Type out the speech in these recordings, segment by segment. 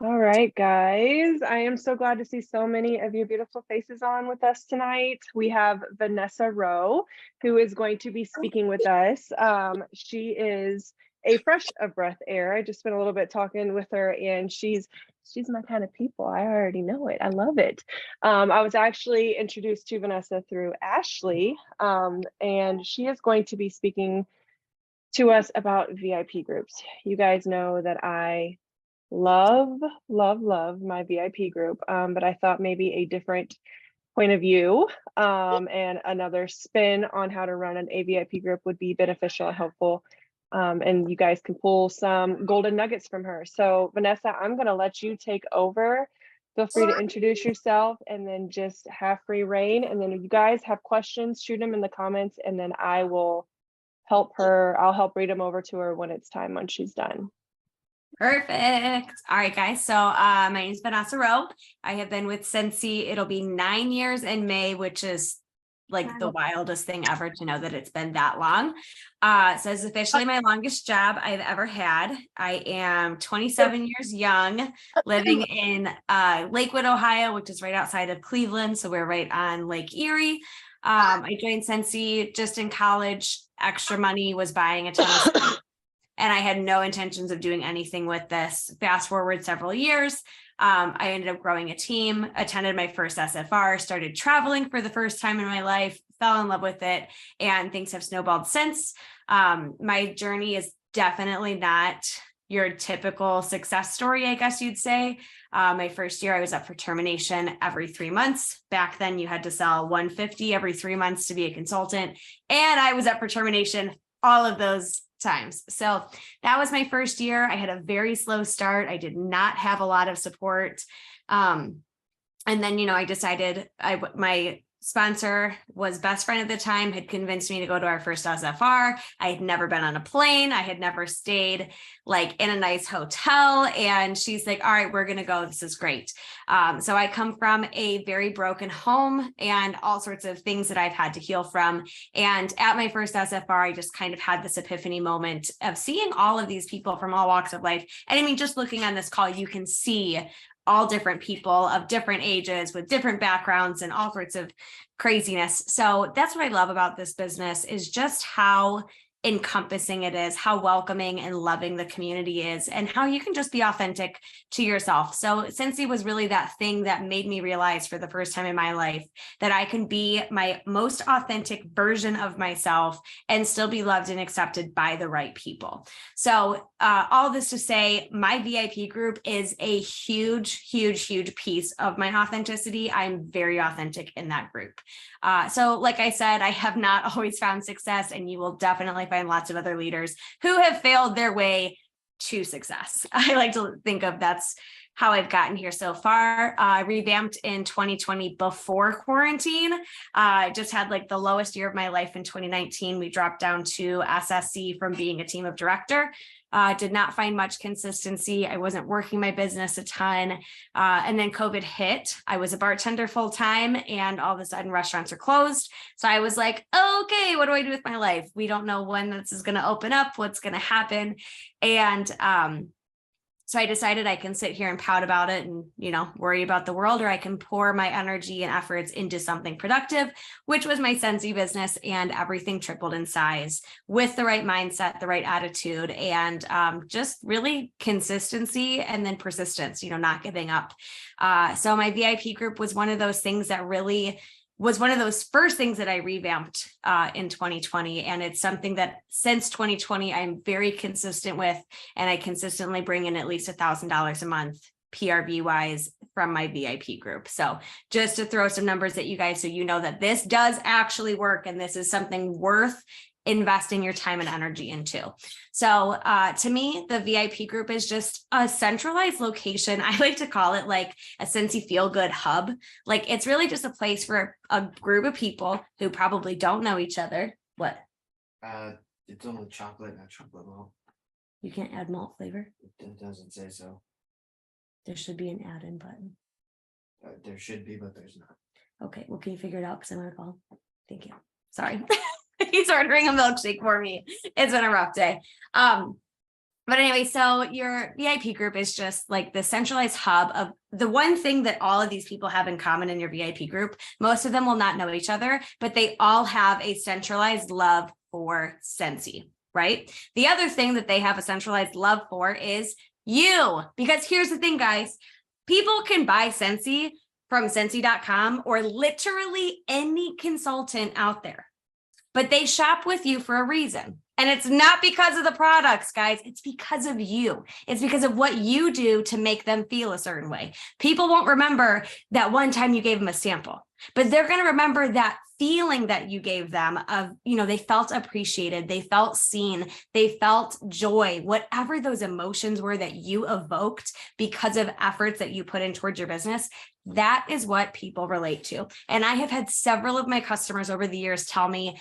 All right, guys. I am so glad to see so many of your beautiful faces on with us tonight. We have Vanessa Rowe, who is going to be speaking with us. She is a fresh of breath air. I just spent a little bit talking with her, and she's my kind of people. I already know it. I love it. I was actually introduced to Vanessa through Ashley, and she is going to be speaking to us about VIP groups. You guys know that I love, love my VIP group. But I thought maybe a different point of view and another spin on how to run an AVIP group would be beneficial and helpful. And you guys can pull some golden nuggets from her. So Vanessa, I'm going to let you take over. Feel free to introduce yourself and then just have free reign. And then if you guys have questions, shoot them in the comments, and then I will help her. I'll help read them over to her when it's time, when she's done. Perfect. All right, guys. So my name is Vanessa Rowe. I have been with Scentsy. It'll be 9 years in May, which is like the wildest thing ever to know that it's been that long. So it's officially my longest job I've ever had. I am 27 years young, living in Lakewood, Ohio, which is right outside of Cleveland. So we're right on Lake Erie. I joined Scentsy just in college. Extra money, was buying a ton of stuff, and I had no intentions of doing anything with this. Fast forward several years, I ended up growing a team, attended my first SFR, started traveling for the first time in my life, fell in love with it, and things have snowballed since. My journey is definitely not your typical success story, I guess you'd say. My first year, I was up for termination every 3 months. Back then, you had to sell 150 every 3 months to be a consultant, and I was up for termination all of those times. So that was my first year. I had a very slow start. I did not have a lot of support. And then, I decided my sponsor was best friend at the time, had convinced me to go to our first SFR. I had never been on a plane. I had never stayed like in a nice hotel. And she's like, all right, we're going to go. This is great. So I come from a very broken home and all sorts of things that I've had to heal from. And at my first SFR, I just kind of had this epiphany moment of seeing all of these people from all walks of life. And I mean, just looking on this call, you can see all different people of different ages with different backgrounds and all sorts of craziness. So that's what I love about this business, is just how encompassing it is, how welcoming and loving the community is, and how you can just be authentic to yourself. So Scentsy was really that thing that made me realize for the first time in my life that I can be my most authentic version of myself and still be loved and accepted by the right people. So all this to say, my VIP group is a huge, huge, huge piece of my authenticity. I'm very authentic in that group. So like I said, I have not always found success, and you will definitely find lots of other leaders who have failed their way to success. I like to think of that's how I've gotten here so far. I revamped in 2020 before quarantine. I just had like the lowest year of my life in 2019. We dropped down to SSC from being a team of director. Did not find much consistency. I wasn't working my business a ton. And then COVID hit. I was a bartender full time, and all of a sudden restaurants are closed. So I was like, okay, what do I do with my life? We don't know when this is going to open up, what's going to happen. And so I decided I can sit here and pout about it and, worry about the world, or I can pour my energy and efforts into something productive, which was my Scentsy business, and everything tripled in size with the right mindset, the right attitude, and just really consistency and then persistence, not giving up. So my VIP group was one of those things that really was one of those first things that I revamped in 2020. And it's something that since 2020, I'm very consistent with, and I consistently bring in at least $1,000 a month PRV wise from my VIP group. So just to throw some numbers at you guys, so you know that this does actually work, and this is something worth investing your time and energy into. So to me, the VIP group is just a centralized location. I like to call it like a Scentsy feel-good hub. Like, it's really just a place for a group of people who probably don't know each other. What? It's only chocolate, not chocolate malt. You can't add malt flavor? It doesn't say so. There should be an add-in button. There should be, but there's not. Okay, well, can you figure it out? Because I'm gonna call. Thank you. Sorry. He's ordering a milkshake for me. It's been a rough day. But anyway, so your VIP group is just like the centralized hub of the one thing that all of these people have in common in your VIP group. Most of them will not know each other, but they all have a centralized love for Scentsy, right? The other thing that they have a centralized love for is you, because here's the thing, guys, people can buy Scentsy from Scentsy.com or literally any consultant out there, but they shop with you for a reason. And it's not because of the products, guys. It's because of you. It's because of what you do to make them feel a certain way. People won't remember that one time you gave them a sample, but they're going to remember that feeling that you gave them of, they felt appreciated, they felt seen, they felt joy, whatever those emotions were that you evoked because of efforts that you put in towards your business. That is what people relate to. And I have had several of my customers over the years tell me,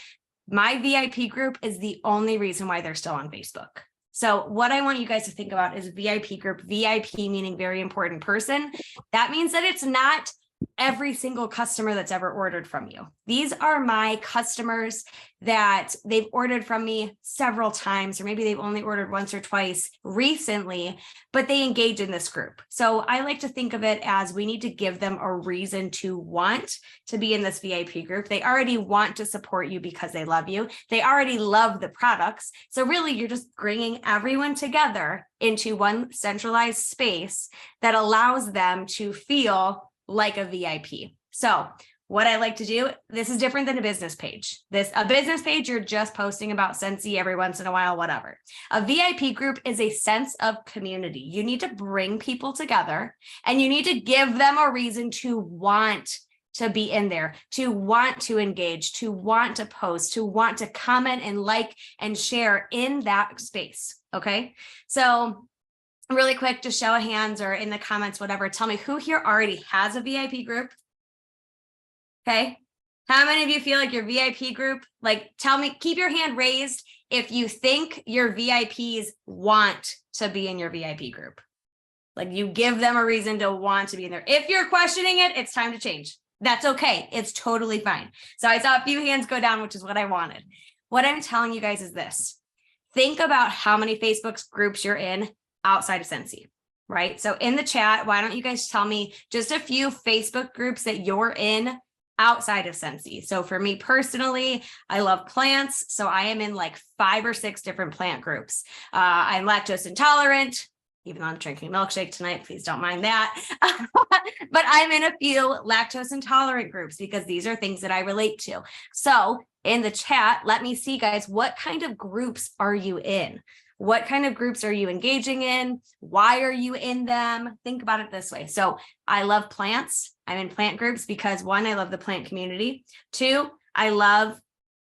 my VIP group is the only reason why they're still on Facebook. So what I want you guys to think about is VIP group, VIP meaning very important person. That means that it's not every single customer that's ever ordered from you. These are my customers that they've ordered from me several times, or maybe they've only ordered once or twice recently, but they engage in this group. So I like to think of it as we need to give them a reason to want to be in this VIP group. They already want to support you because they love you. They already love the products. So really, you're just bringing everyone together into one centralized space that allows them to feel like a VIP. So what I like to do, this is different than a business page. A business page, you're just posting about Scentsy every once in a while, whatever. A VIP group is a sense of community. You need to bring people together and you need to give them a reason to want to be in there, to want to engage, to want to post, to want to comment and like and share in that space. Okay. So really quick, just show of hands or in the comments, whatever, tell me who here already has a VIP group. Okay. How many of you feel like your VIP group, like tell me, keep your hand raised if you think your VIPs want to be in your VIP group. Like you give them a reason to want to be in there. If you're questioning it, it's time to change. That's okay. It's totally fine. So I saw a few hands go down, which is what I wanted. What I'm telling you guys is this. Think about how many Facebook groups you're in outside of Scentsy, right? So in the chat, why don't you guys tell me just a few Facebook groups that you're in outside of Scentsy? So for me personally, I love plants. So I am in like 5 or 6 different plant groups. I'm lactose intolerant, even though I'm drinking a milkshake tonight, please don't mind that. But I'm in a few lactose intolerant groups because these are things that I relate to. So in the chat, let me see, guys, what kind of groups are you in? What kind of groups are you engaging in? Why are you in them? Think about it this way. So I love plants. I'm in plant groups because 1, I love the plant community. 2, I love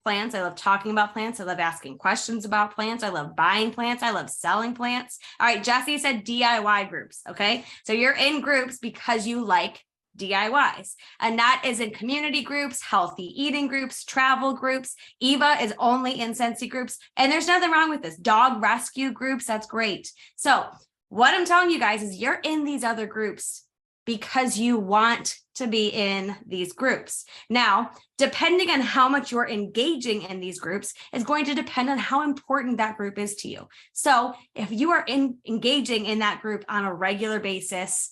plants. I love talking about plants. I love asking questions about plants. I love buying plants. I love selling plants. All right, Jessie said DIY groups. Okay. So you're in groups because you like DIYs, and that is in community groups, healthy eating groups, travel groups. Eva is only in Scentsy groups, and there's nothing wrong with this. Dog rescue groups, that's great. So what I'm telling you guys is you're in these other groups because you want to be in these groups. Now, depending on how much you're engaging in these groups is going to depend on how important that group is to you. So if you are engaging in that group on a regular basis,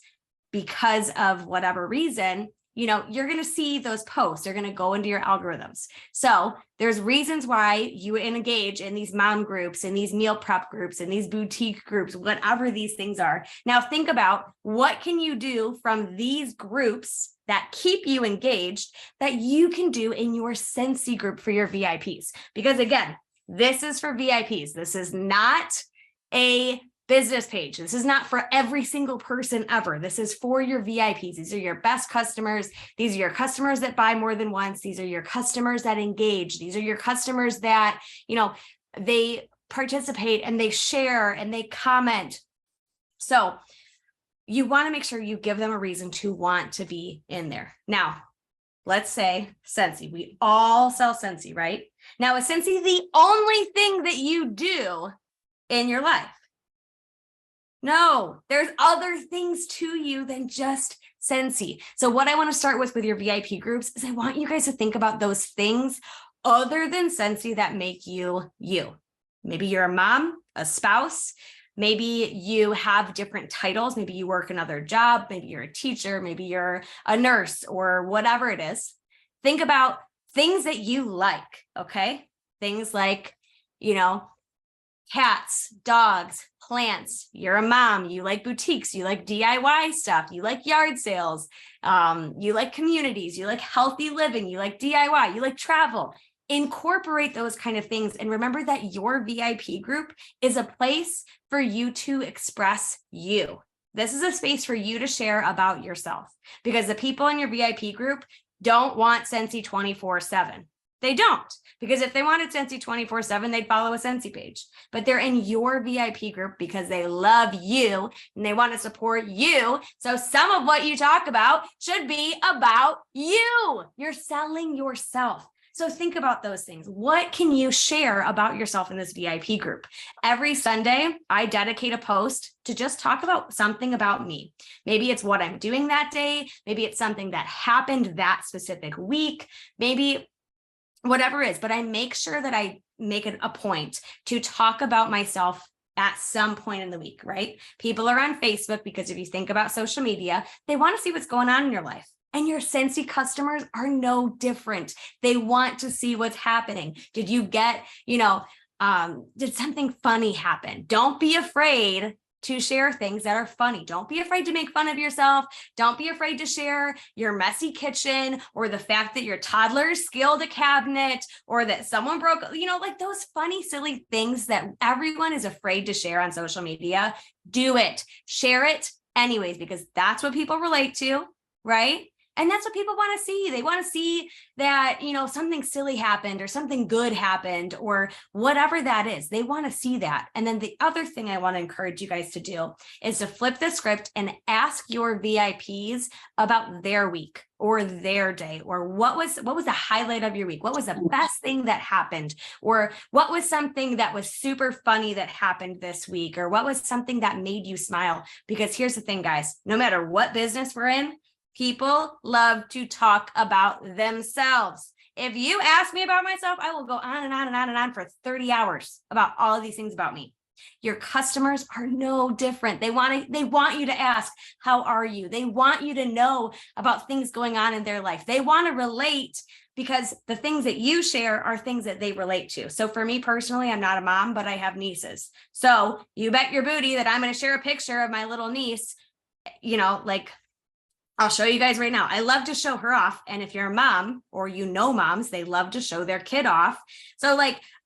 because of whatever reason, you're going to see those posts. They're going to go into your algorithms. So there's reasons why you engage in these mom groups, in these meal prep groups, in these boutique groups, whatever these things are. Now think about what can you do from these groups that keep you engaged that you can do in your Scentsy group for your VIPs. Because again, this is for VIPs. This is not a business page. This is not for every single person ever. This is for your VIPs. These are your best customers. These are your customers that buy more than once. These are your customers that engage. These are your customers that, they participate and they share and they comment. So you want to make sure you give them a reason to want to be in there. Now, let's say Scentsy. We all sell Scentsy, right? Now, is Scentsy the only thing that you do in your life? No, there's other things to you than just Scentsy. So what I want to start with your VIP groups is I want you guys to think about those things other than Scentsy that make you you. Maybe you're a mom, a spouse, Maybe you have different titles. Maybe you work another job. Maybe you're a teacher. Maybe you're a nurse or whatever it is. Think about things that you like, okay? Things like, cats, dogs, plants. You're a mom. You like boutiques. You like DIY stuff. You like yard sales. You like communities. You like healthy living. You like DIY. You like travel. Incorporate those kind of things. And remember that your VIP group is a place for you to express you. This is a space for you to share about yourself, because the people in your VIP group don't want Scentsy 24/7. They don't, because if they wanted Scentsy 24/7, they'd follow a Scentsy page. But they're in your VIP group because they love you and they want to support you. So some of what you talk about should be about you. You're selling yourself. So think about those things. What can you share about yourself in this VIP group? Every Sunday, I dedicate a post to just talk about something about me. Maybe it's what I'm doing that day. Maybe it's something that happened that specific week. Maybe whatever it is, but I make sure that I make it a point to talk about myself at some point in the week, right? People are on Facebook because if you think about social media, they want to see what's going on in your life. And your Scentsy customers are no different. They want to see what's happening. Did you get, did something funny happen? Don't be afraid to share things that are funny. Don't be afraid to make fun of yourself. Don't be afraid to share your messy kitchen or the fact that your toddler scaled a cabinet or that someone broke, like those funny, silly things that everyone is afraid to share on social media. Do it. Share it anyways, because that's what people relate to, right? And that's what people want to see. They want to see that, something silly happened or something good happened or whatever that is. They want to see that. And then the other thing I want to encourage you guys to do is to flip the script and ask your VIPs about their week or their day, or what was the highlight of your week? What was the best thing that happened? Or what was something that was super funny that happened this week? Or what was something that made you smile? Because here's the thing, guys, no matter what business we're in, people love to talk about themselves. If you ask me about myself, I will go on and on and on and on for 30 hours about all of these things about me. Your customers are no different. They want you to ask, how are you? They want you to know about things going on in their life. They want to relate because the things that you share are things that they relate to. So for me personally, I'm not a mom, but I have nieces. So you bet your booty that I'm going to share a picture of my little niece, I'll show you guys right now. I love to show her off. And if you're a mom or moms, they love to show their kid off. So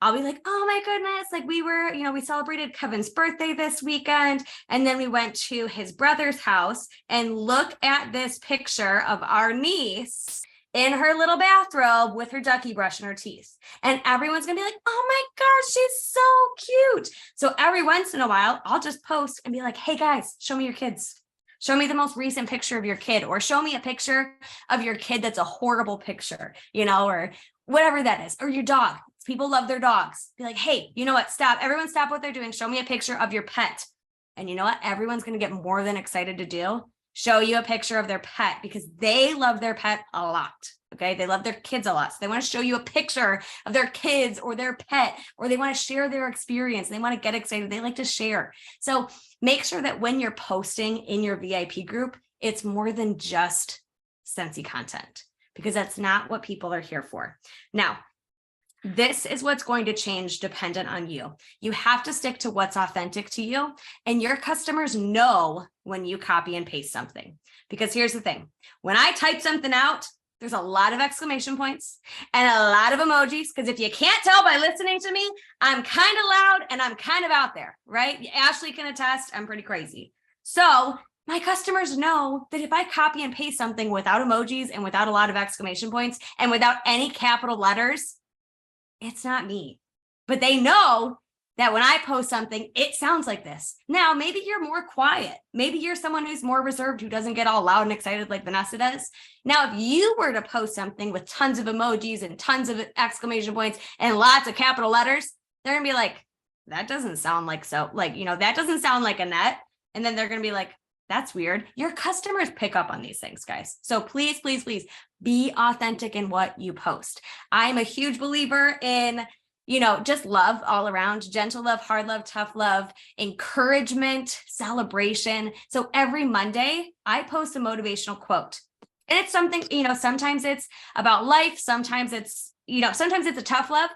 I'll be like, oh my goodness. We celebrated Kevin's birthday this weekend. And then we went to his brother's house and look at this picture of our niece in her little bathrobe with her ducky brush in her teeth. And everyone's going to be like, oh my gosh, she's so cute. So every once in a while, I'll just post and be like, hey guys, show me your kids. Show me the most recent picture of your kid, or show me a picture of your kid that's a horrible picture, or whatever that is, or your dog. People love their dogs. Be like, hey, you know what? Stop. Everyone stop what they're doing. Show me a picture of your pet. And you know what? Everyone's going to get more than excited to do. Show you a picture of their pet because they love their pet a lot. Okay. They love their kids a lot. So they want to show you a picture of their kids or their pet, or they want to share their experience. They want to get excited. They like to share. So make sure that when you're posting in your VIP group, it's more than just Scentsy content, because that's not what people are here for. Now, this is what's going to change dependent on you. You have to stick to what's authentic to you, and your customers know when you copy and paste something. Because here's the thing, when I type something out, there's a lot of exclamation points and a lot of emojis, because if you can't tell by listening to me, I'm kind of loud and I'm kind of out there, right? Ashley can attest, I'm pretty crazy. So my customers know that if I copy and paste something without emojis and without a lot of exclamation points and without any capital letters, it's not me. But they know that when I post something, it sounds like this. Now, maybe you're more quiet. Maybe you're someone who's more reserved, who doesn't get all loud and excited like Vanessa does. Now, if you were to post something with tons of emojis and tons of exclamation points and lots of capital letters, they're going to be like, that doesn't sound like that doesn't sound like Annette. And then they're going to be like, that's weird. Your customers pick up on these things, guys. So please, please, please be authentic in what you post. I'm a huge believer in just love all around, gentle love, hard love, tough love, encouragement, celebration. So every Monday I post a motivational quote. And it's something, sometimes it's about life. Sometimes it's, sometimes it's a tough love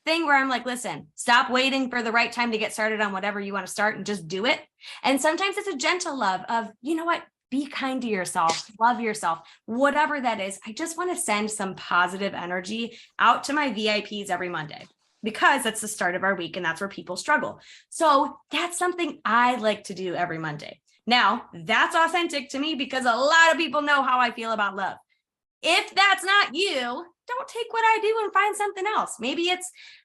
thing where I'm like, listen, stop waiting for the right time to get started on whatever you want to start and just do it. And sometimes it's a gentle love of, you know what? Be kind to yourself, love yourself, whatever that is. I just want to send some positive energy out to my VIPs every Monday because that's the start of our week and that's where people struggle. So that's something I like to do every Monday. Now, that's authentic to me because a lot of people know how I feel about love. If that's not you, don't take what I do and find something else. Maybe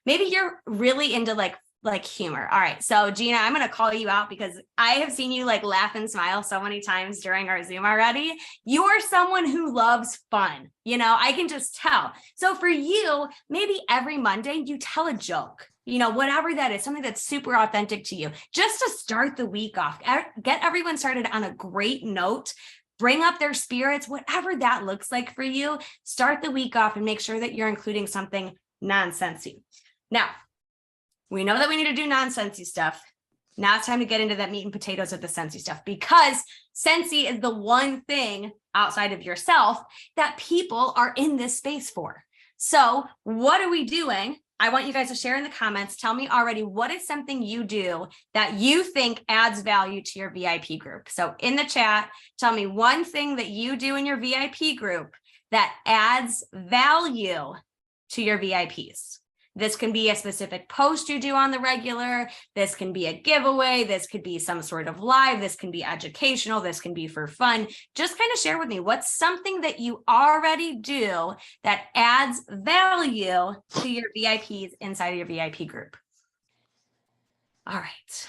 you're really into like humor. All right. So Gina, I'm going to call you out because I have seen you like laugh and smile so many times during our Zoom already. You are someone who loves fun. I can just tell. So for you, maybe every Monday you tell a joke, whatever that is, something that's super authentic to you, just to start the week off, get everyone started on a great note, bring up their spirits, whatever that looks like for you, start the week off and make sure that you're including something nonsensey. Now, we know that we need to do nonsensey stuff. Now it's time to get into that meat and potatoes of the sensey stuff because sensey is the one thing outside of yourself that people are in this space for. So what are we doing? I want you guys to share in the comments. Tell me already, what is something you do that you think adds value to your VIP group? So in the chat, tell me one thing that you do in your VIP group that adds value to your VIPs. This can be a specific post you do on the regular. This can be a giveaway. This could be some sort of live. This can be educational. This can be for fun. Just kind of share with me what's something that you already do that adds value to your VIPs inside of your VIP group. All right.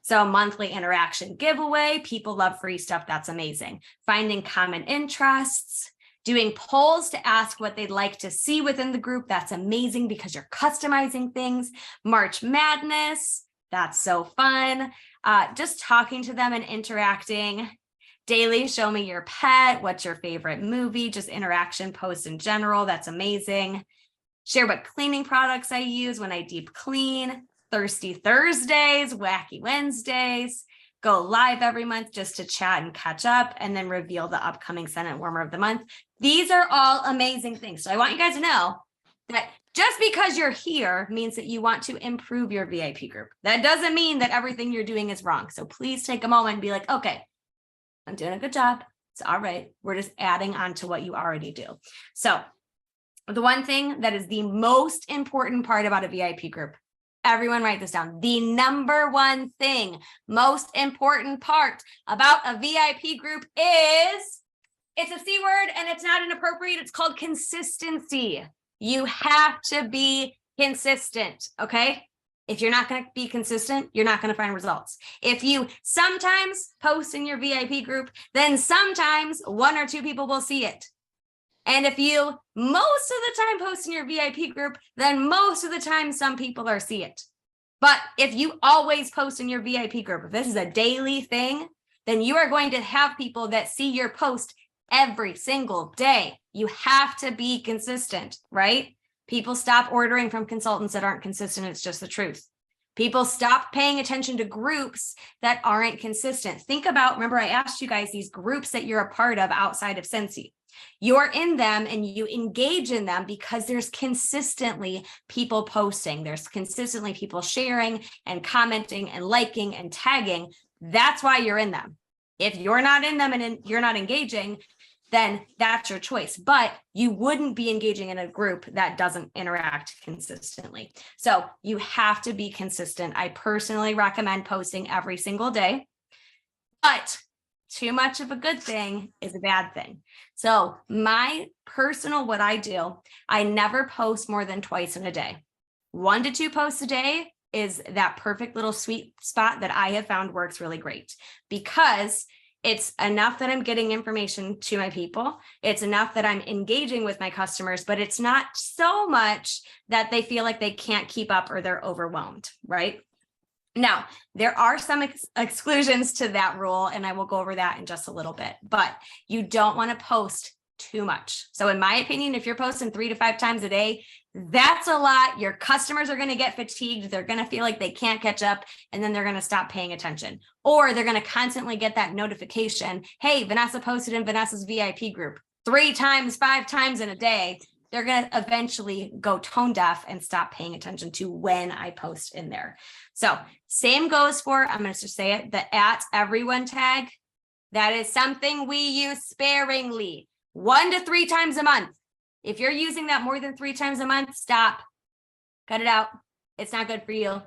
So monthly interaction giveaway. People love free stuff. That's amazing. Finding common interests. Doing polls to ask what they'd like to see within the group. That's amazing because you're customizing things. March Madness. That's so fun. Just talking to them and interacting. Daily, show me your pet. What's your favorite movie? Just interaction posts in general. That's amazing. Share what cleaning products I use when I deep clean. Thirsty Thursdays, Wacky Wednesdays. Go live every month just to chat and catch up, and then reveal the upcoming Senate Warmer of the Month. These are all amazing things. So I want you guys to know that just because you're here means that you want to improve your VIP group. That doesn't mean that everything you're doing is wrong. So please take a moment and be like, okay, I'm doing a good job. It's all right. We're just adding on to what you already do. So the one thing that is the most important part about a VIP group, everyone write this down. The number one thing, most important part about a VIP group is, it's a C word and it's not inappropriate. It's called consistency. You have to be consistent, okay? If you're not going to be consistent, you're not going to find results. If you sometimes post in your VIP group, then sometimes one or two people will see it. And if you most of the time post in your VIP group, then most of the time some people are see it. But if you always post in your VIP group, if this is a daily thing, then you are going to have people that see your post every single day. You have to be consistent, right? People stop ordering from consultants that aren't consistent. It's just the truth. People stop paying attention to groups that aren't consistent. Think about, remember I asked you guys these groups that you're a part of outside of Scentsy. You're in them and you engage in them because there's consistently people posting. There's consistently people sharing and commenting and liking and tagging. That's why you're in them. If you're not in them and you're not engaging, then that's your choice. But you wouldn't be engaging in a group that doesn't interact consistently. So you have to be consistent. I personally recommend posting every single day, but too much of a good thing is a bad thing. So my personal, what I do, I never post more than twice in a day. 1 to 2 posts a day is that perfect little sweet spot that I have found works really great because it's enough that I'm getting information to my people. It's enough that I'm engaging with my customers, but it's not so much that they feel like they can't keep up or they're overwhelmed, right? Now, there are some exclusions to that rule, and I will go over that in just a little bit, but you don't want to post too much. So in my opinion, if you're posting 3 to 5 times a day, that's a lot. Your customers are going to get fatigued. They're going to feel like they can't catch up, and then they're going to stop paying attention, or they're going to constantly get that notification. Hey, Vanessa posted in Vanessa's VIP group 3 times, 5 times in a day. They're going to eventually go tone deaf and stop paying attention to when I post in there. So same goes for, I'm going to just say it, the @everyone tag. That is something we use sparingly, 1 to 3 times a month. If you're using that more than 3 times a month, stop, cut it out. It's not good for you.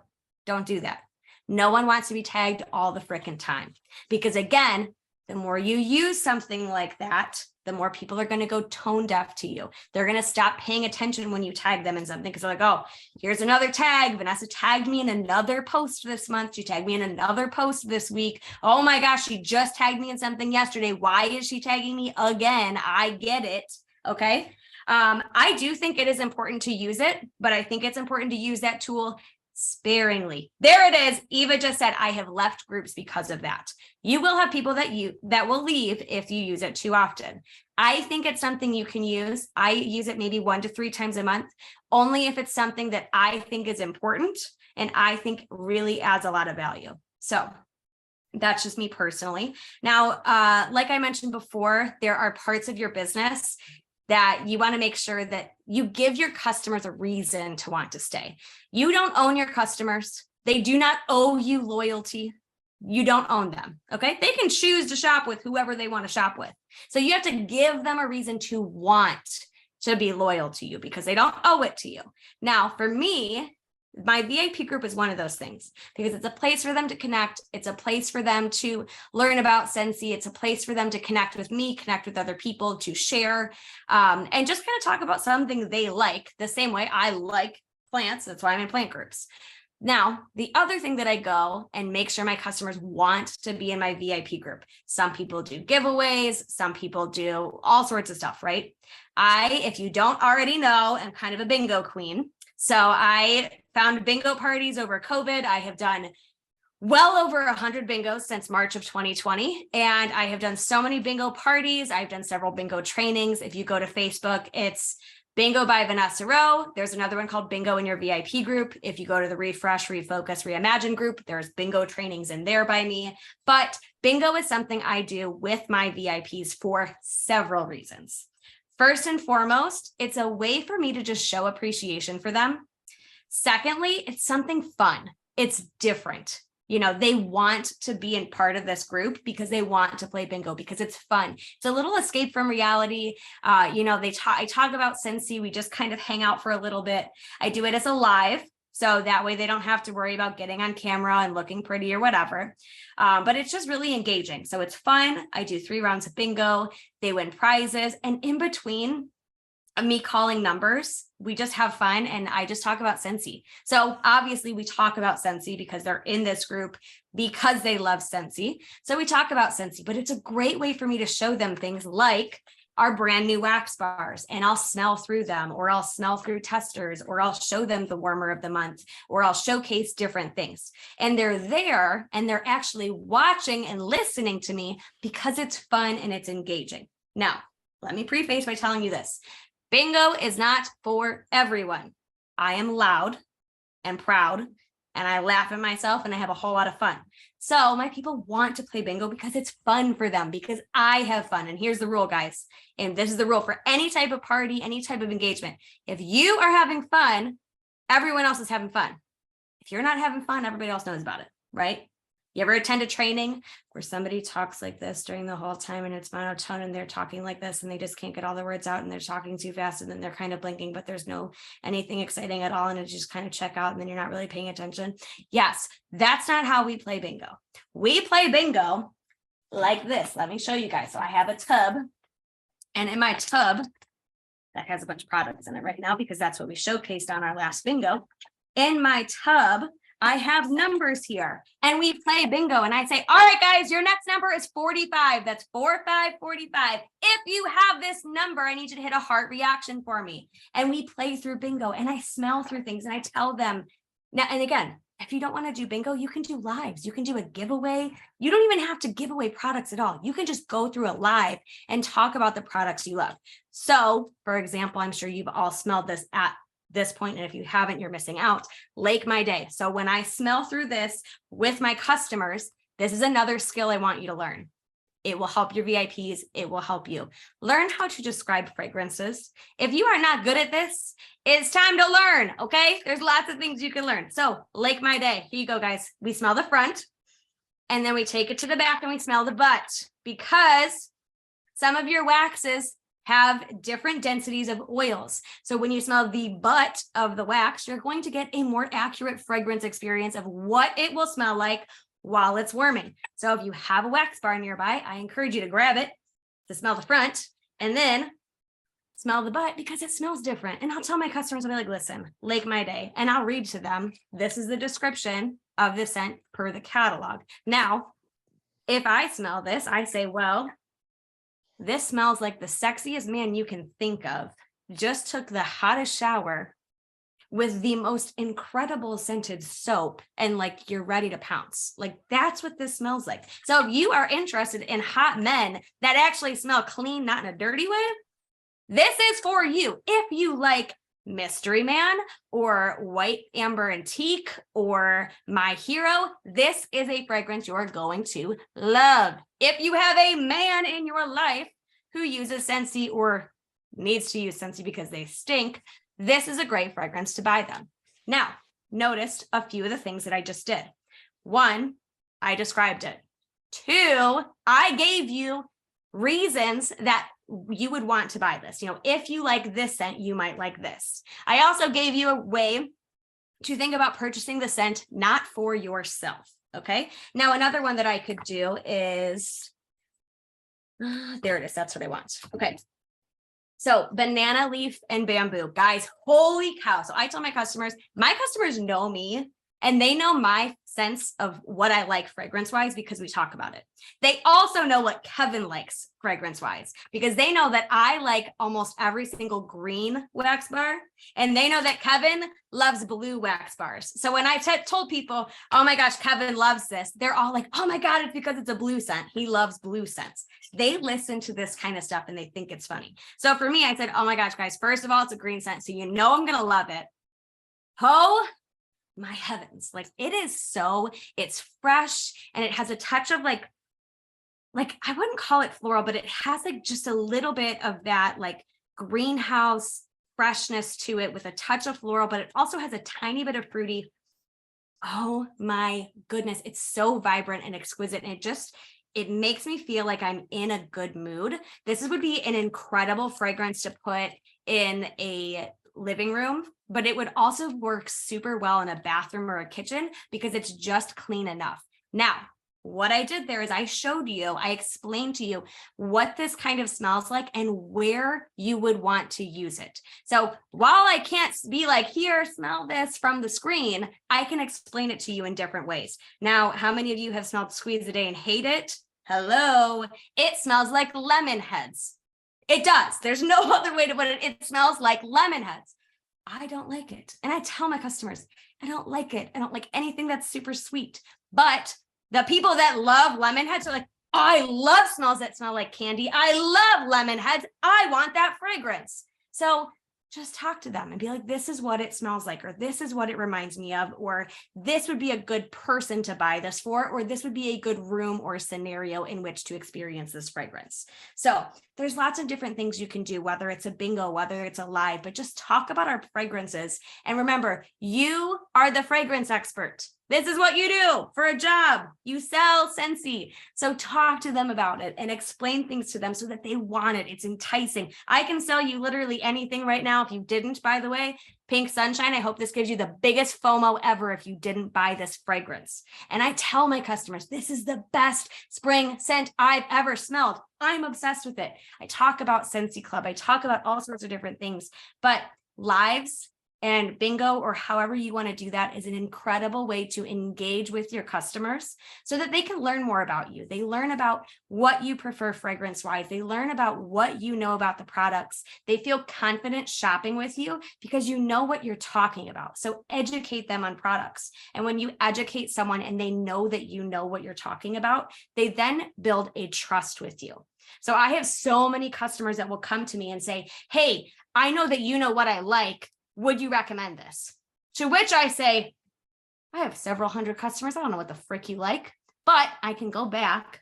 Don't do that. No one wants to be tagged all the frickin' time, because again, the more you use something like that, the more people are going to go tone deaf to you. They're going to stop paying attention when you tag them in something, because they're like, oh, here's another tag. Vanessa tagged me in another post this month. She tagged me in another post this week. Oh my gosh, she just tagged me in something yesterday. Why is she tagging me again? I get it. Okay. I do think it is important to use it, but I think it's important to use that tool sparingly. There it is. Eva just said, I have left groups because of that. You will have people that will leave if you use it too often. I think it's something you can use. I use it maybe 1 to 3 times a month, only if it's something that I think is important and I think really adds a lot of value. So that's just me personally. Now, like I mentioned before, there are parts of your business that you want to make sure that you give your customers a reason to want to stay. You don't own your customers. They do not owe you loyalty. You don't own them. Okay. They can choose to shop with whoever they want to shop with. So you have to give them a reason to want to be loyal to you, because they don't owe it to you. Now, for me, my VIP group is one of those things, because it's a place for them to connect. It's a place for them to learn about Scentsy. It's a place for them to connect with me, connect with other people, to share, and just kind of talk about something they like, the same way I like plants. That's why I'm in plant groups. Now, the other thing that I go and make sure my customers want to be in my VIP group. Some people do giveaways. Some people do all sorts of stuff, right? If you don't already know, I'm kind of a bingo queen. So I found bingo parties over COVID. I have done well over 100 bingos since March of 2020. And I have done so many bingo parties. I've done several bingo trainings. If you go to Facebook, it's Bingo by Vanessa Rowe. There's another one called Bingo in Your VIP group. If you go to the Refresh, Refocus, Reimagine group, there's bingo trainings in there by me. But bingo is something I do with my VIPs for several reasons. First and foremost, it's a way for me to just show appreciation for them. Secondly, it's something fun. It's different. You know, they want to be in part of this group because they want to play bingo, because it's fun. It's a little escape from reality. You know, I talk about Scentsy. We just kind of hang out for a little bit. I do it as a live, so that way they don't have to worry about getting on camera and looking pretty or whatever. But it's just really engaging. So it's fun. I do 3 rounds of bingo. They win prizes. And in between me calling numbers, we just have fun, and I just talk about Scentsy. So obviously we talk about Scentsy because they're in this group because they love Scentsy. So we talk about Scentsy, but it's a great way for me to show them things like our brand new wax bars, and I'll smell through them, or I'll smell through testers, or I'll show them the warmer of the month, or I'll showcase different things. And they're there and they're actually watching and listening to me because it's fun and it's engaging. Now, let me preface by telling you this. Bingo is not for everyone. I am loud and proud, and I laugh at myself, and I have a whole lot of fun. So my people want to play bingo because it's fun for them, because I have fun. And here's the rule, guys. And this is the rule for any type of party, any type of engagement. If you are having fun, everyone else is having fun. If you're not having fun, everybody else knows about it, right? You ever attend a training where somebody talks like this during the whole time and it's monotone and they're talking like this and they just can't get all the words out and they're talking too fast and then they're kind of blinking, but there's no anything exciting at all and it just kind of check out and then you're not really paying attention? Yes, that's not how we play bingo. We play bingo like this. Let me show you guys. So I have a tub, and in my tub that has a bunch of products in it right now because that's what we showcased on our last bingo. In my tub, I have numbers here, and we play bingo, and I say, all right, guys, your next number is 45. That's 4545. If you have this number, I need you to hit a heart reaction for me. And we play through bingo, and I smell through things, and I tell them now, and again, If you don't want to do bingo, you can do lives. You can do a giveaway. You don't even have to give away products at all. You can just go through a live and talk about the products you love. So, for example, I'm sure you've all smelled this at this point, and if you haven't, you're missing out. Lake My Day. So when I smell through this with my customers, this is another skill I want you to learn. It will help your VIPs. It will help you learn how to describe fragrances. If you are not good at this, it's time to learn, okay? There's lots of things you can learn. So Lake My Day, here you go, guys. We smell the front, and then we take it to the back and we smell the butt, because some of your waxes have different densities of oils. So when you smell the butt of the wax, you're going to get a more accurate fragrance experience of what it will smell like while it's warming. So if you have a wax bar nearby, I encourage you to grab it to smell the front and then smell the butt, because it smells different. And I'll tell my customers, I'll be like, listen, Lake My Day, and I'll read to them, this is the description of the scent per the catalog. Now, if I smell this, I say, well, this smells like the sexiest man you can think of just took the hottest shower with the most incredible scented soap, and like you're ready to pounce. Like that's what this smells like. So if you are interested in hot men that actually smell clean, not in a dirty way, this is for you. If you like Mystery Man or White Amber Antique or My Hero, this is a fragrance you're going to love. If you have a man in your life who uses Scentsy or needs to use Scentsy because they stink, this is a great fragrance to buy them. Now, noticed a few of the things that I just did. 1, I described it. 2, I gave you reasons that you would want to buy this. You know, if you like this scent, you might like this. I also gave you a way to think about purchasing the scent not for yourself. Okay. Now, another one that I could do is, there it is. That's what I want. Okay. So banana leaf and bamboo, guys, holy cow. So I tell my customers know me and they know my sense of what I like fragrance wise because we talk about it. They also know what Kevin likes fragrance wise because they know that I like almost every single green wax bar. And they know that Kevin loves blue wax bars. So when I told people, oh my gosh, Kevin loves this, they're all like, oh my God, it's because it's a blue scent. He loves blue scents. They listen to this kind of stuff and they think it's funny. So for me, I said, oh my gosh, guys, first of all, it's a green scent. So you know I'm going to love it. Oh my heavens. Like it's fresh and it has a touch of like I wouldn't call it floral, but it has like just a little bit of that like greenhouse freshness to it with a touch of floral, but it also has a tiny bit of fruity. Oh my goodness. It's so vibrant and exquisite. And it makes me feel like I'm in a good mood. This would be an incredible fragrance to put in a living room, but it would also work super well in a bathroom or a kitchen because it's just clean enough. Now, what I did there is I explained to you what this kind of smells like and where you would want to use it. So while I can't be like, here, smell this from the screen, I can explain it to you in different ways. Now, how many of you have smelled Squeeze a Day and hate it? Hello, it smells like lemon heads. It does. There's no other way to put it. It smells like lemon heads. I don't like it. And I tell my customers, I don't like it. I don't like anything that's super sweet. But the people that love lemon heads are like, I love smells that smell like candy. I love lemon heads. I want that fragrance. So just talk to them and be like, this is what it smells like, or this is what it reminds me of, or this would be a good person to buy this for, or this would be a good room or scenario in which to experience this fragrance. So there's lots of different things you can do, whether it's a bingo, whether it's a live, but just talk about our fragrances. And remember, you are the fragrance expert. This is what you do for a job. You sell Scentsy. So talk to them about it and explain things to them so that they want it. It's enticing. I can sell you literally anything right now. If you didn't, by the way, Pink Sunshine, I hope this gives you the biggest FOMO ever if you didn't buy this fragrance. And I tell my customers, this is the best spring scent I've ever smelled. I'm obsessed with it. I talk about Scentsy Club. I talk about all sorts of different things, but lives And bingo, or however you want to do that, is an incredible way to engage with your customers so that they can learn more about you. They learn about what you prefer fragrance-wise. They learn about what you know about the products. They feel confident shopping with you because you know what you're talking about. So educate them on products. And when you educate someone and they know that you know what you're talking about, they then build a trust with you. So I have so many customers that will come to me and say, hey, I know that you know what I like. Would you recommend this? To which I say, I have several hundred customers. I don't know what the frick you like, but I can go back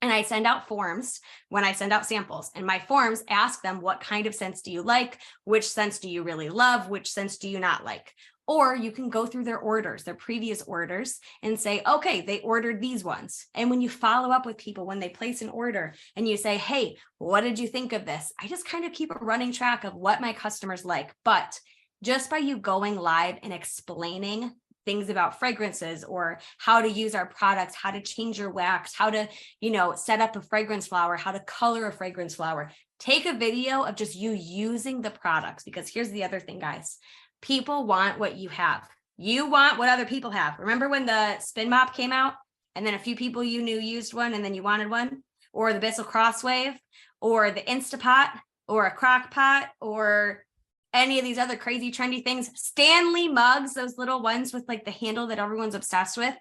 and I send out forms when I send out samples, and my forms ask them, what kind of scents do you like? Which scents do you really love? Which scents do you not like? Or you can go through their orders, their previous orders, and say, okay, they ordered these ones. And when you follow up with people, when they place an order and you say, hey, what did you think of this? I just kind of keep a running track of what my customers like. But just by you going live and explaining things about fragrances or how to use our products, how to change your wax, how to, set up a fragrance flower, how to color a fragrance flower, take a video of just you using the products. Because here's the other thing, guys. People want what you have. You want what other people have. Remember when the spin mop came out and then a few people you knew used one and then you wanted one? Or the Bissell Crosswave or the Instapot or a crock pot or any of these other crazy trendy things. Stanley mugs, those little ones with like the handle that everyone's obsessed with.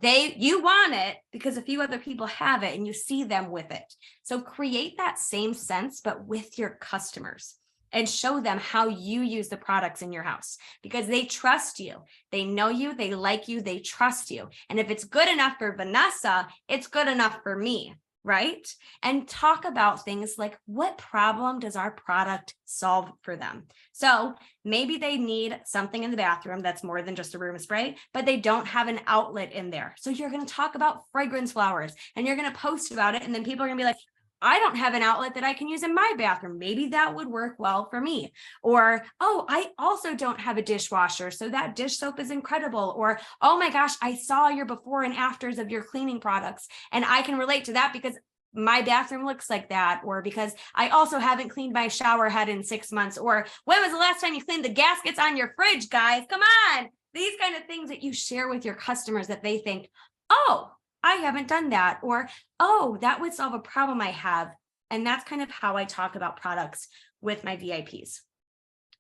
You want it because a few other people have it and you see them with it. So create that same sense, but with your customers. And show them how you use the products in your house because they trust you. They know you, they like you, they trust you. And if it's good enough for Vanessa, it's good enough for me, right? And talk about things like, what problem does our product solve for them? So maybe they need something in the bathroom that's more than just a room spray, but they don't have an outlet in there. So you're going to talk about fragrance flowers and you're going to post about it. And then people are going to be like, I don't have an outlet that I can use in my bathroom. Maybe that would work well for me. Or, oh, I also don't have a dishwasher, so that dish soap is incredible. Or, oh my gosh, I saw your before and afters of your cleaning products, and I can relate to that because my bathroom looks like that. Or because I also haven't cleaned my shower head in 6 months. Or when was the last time you cleaned the gaskets on your fridge, guys? Come on. These kind of things that you share with your customers that they think, oh, I haven't done that, or, oh, that would solve a problem I have. And that's kind of how I talk about products with my VIPs.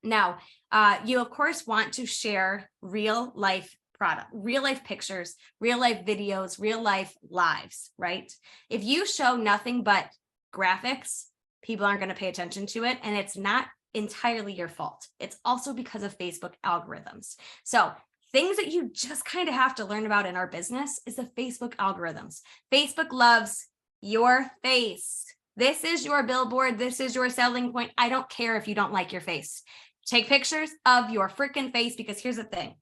Now, you of course want to share real life pictures, real life videos, real life lives, right? If you show nothing but graphics, people aren't going to pay attention to it. And it's not entirely your fault. It's also because of Facebook algorithms. So things that you just kind of have to learn about in our business is the Facebook algorithms. Facebook loves your face. This is your billboard. This is your selling point. I don't care if you don't like your face. Take pictures of your freaking face because here's the thing.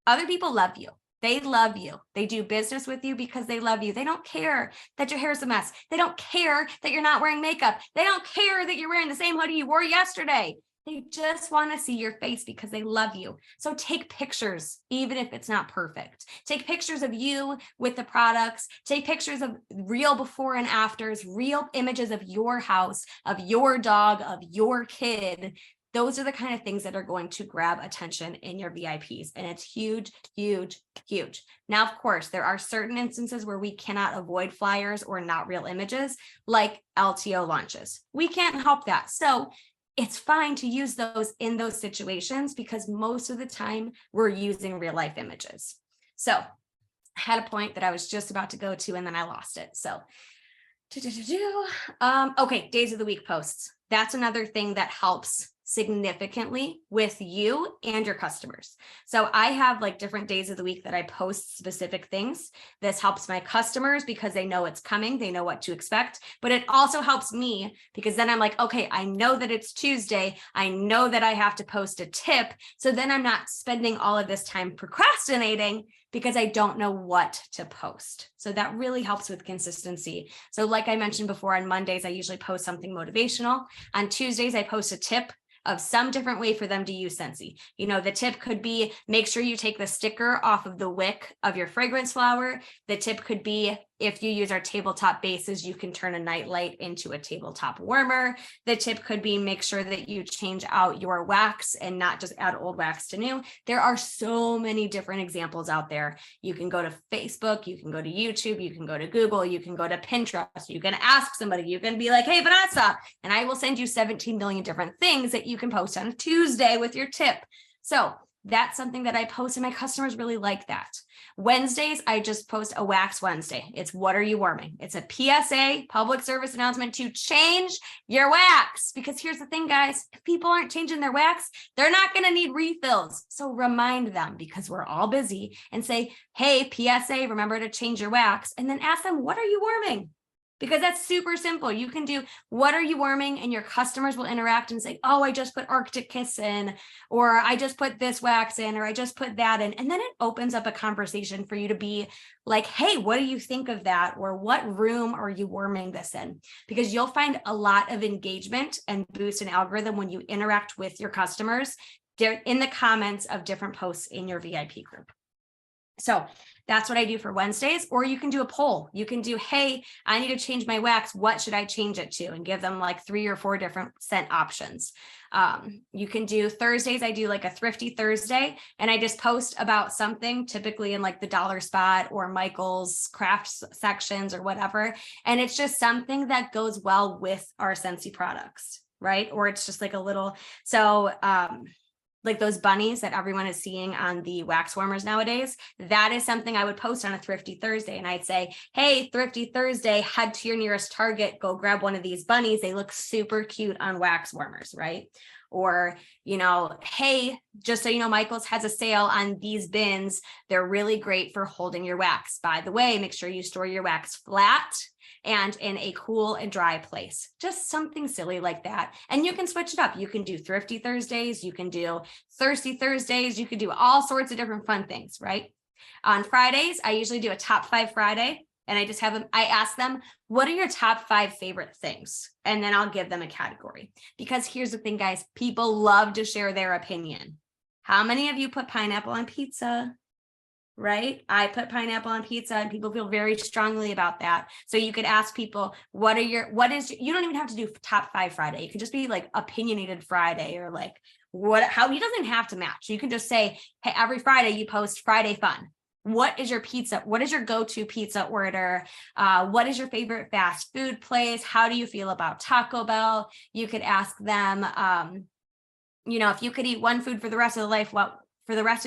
Other people love you. They love you. They do business with you because they love you. They don't care that your hair is a mess. They don't care that you're not wearing makeup. They don't care that you're wearing the same hoodie you wore yesterday. They just want to see your face because they love you. So take pictures, even if it's not perfect. Take pictures of you with the products. Take pictures of real before and afters, real images of your house, of your dog, of your kid. Those are the kind of things that are going to grab attention in your VIPs. And it's huge, huge, huge. Now, of course, there are certain instances where we cannot avoid flyers or not real images, like LTO launches. We can't help that. So it's fine to use those in those situations because most of the time we're using real life images. So I had a point that I was just about to go to and then I lost it. So okay, days of the week posts. That's another thing that helps significantly with you and your customers. So I have like different days of the week that I post specific things. This helps my customers because they know it's coming. They know what to expect, but it also helps me because then I'm like, okay, I know that it's Tuesday. I know that I have to post a tip. So then I'm not spending all of this time procrastinating because I don't know what to post. So that really helps with consistency. So like I mentioned before, on Mondays, I usually post something motivational. On Tuesdays, I post a tip of some different way for them to use Scentsy. You know, the tip could be make sure you take the sticker off of the wick of your fragrance flower. The tip could be if you use our tabletop bases, you can turn a nightlight into a tabletop warmer. The tip could be make sure that you change out your wax and not just add old wax to new. There are so many different examples out there. You can go to Facebook, you can go to YouTube, you can go to Google, you can go to Pinterest, you can ask somebody, you can be like, hey, Vanessa, and I will send you 17 million different things that you can post on a Tuesday with your tip. So that's something that I post and my customers really like that. Wednesdays, I just post a Wax Wednesday. It's what are you warming? It's a PSA, public service announcement to change your wax. Because here's the thing, guys, if people aren't changing their wax, they're not going to need refills. So remind them because we're all busy and say, hey, PSA, remember to change your wax. And then ask them, what are you warming? Because that's super simple. You can do what are you warming and your customers will interact and say, oh, I just put Arctic Kiss in, or I just put this wax in, or I just put that in. And then it opens up a conversation for you to be like, hey, what do you think of that? Or what room are you warming this in? Because you'll find a lot of engagement and boost an algorithm when you interact with your customers in the comments of different posts in your VIP group. So that's what I do for Wednesdays, or you can do a poll. You can do, hey, I need to change my wax. What should I change it to? And give them like 3 or 4 different scent options. You can do Thursdays. I do like a Thrifty Thursday, and I just post about something, typically in like the Dollar Spot or Michael's crafts sections or whatever. And it's just something that goes well with our Scentsy products, right? Or it's just like a little, so, like those bunnies that everyone is seeing on the wax warmers nowadays, that is something I would post on a Thrifty Thursday. And I'd say, hey, Thrifty Thursday, head to your nearest Target, go grab one of these bunnies. They look super cute on wax warmers, right? Or, you know, hey, just so you know, Michael's has a sale on these bins. They're really great for holding your wax. By the way, make sure you store your wax flat and in a cool and dry place. Just something silly like that. And you can switch it up. You can do Thrifty Thursdays. You can do Thirsty Thursdays. You can do all sorts of different fun things, right? On Fridays, I usually do a top 5 Friday. And I just have them, I ask them, what are your top 5 favorite things? And then I'll give them a category. Because here's the thing, guys, people love to share their opinion. How many of you put pineapple on pizza? Right? I put pineapple on pizza and people feel very strongly about that. So you could ask people, you don't even have to do top 5 Friday. You could just be like opinionated Friday or like how you doesn't have to match. You can just say, hey, every Friday you post Friday fun. What is your pizza? What is your go-to pizza order? What is your favorite fast food place? How do you feel about Taco Bell? You could ask them, if you could eat one food for the rest of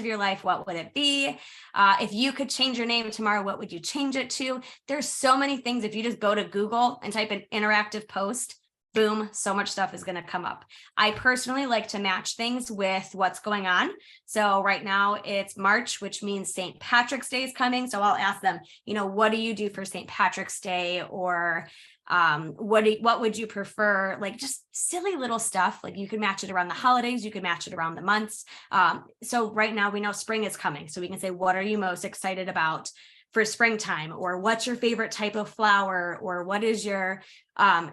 your life, what would it be? If you could change your name tomorrow, what would you change it to? There's so many things. If you just go to Google and type in interactive post, boom, so much stuff is going to come up. I personally like to match things with what's going on. So right now it's March, which means St. Patrick's Day is coming. So I'll ask them, what do you do for St. Patrick's Day? Or what would you prefer? Like just silly little stuff. Like you can match it around the holidays. You can match it around the months. So right now we know spring is coming. So we can say, what are you most excited about for springtime? Or what's your favorite type of flower? Or what is your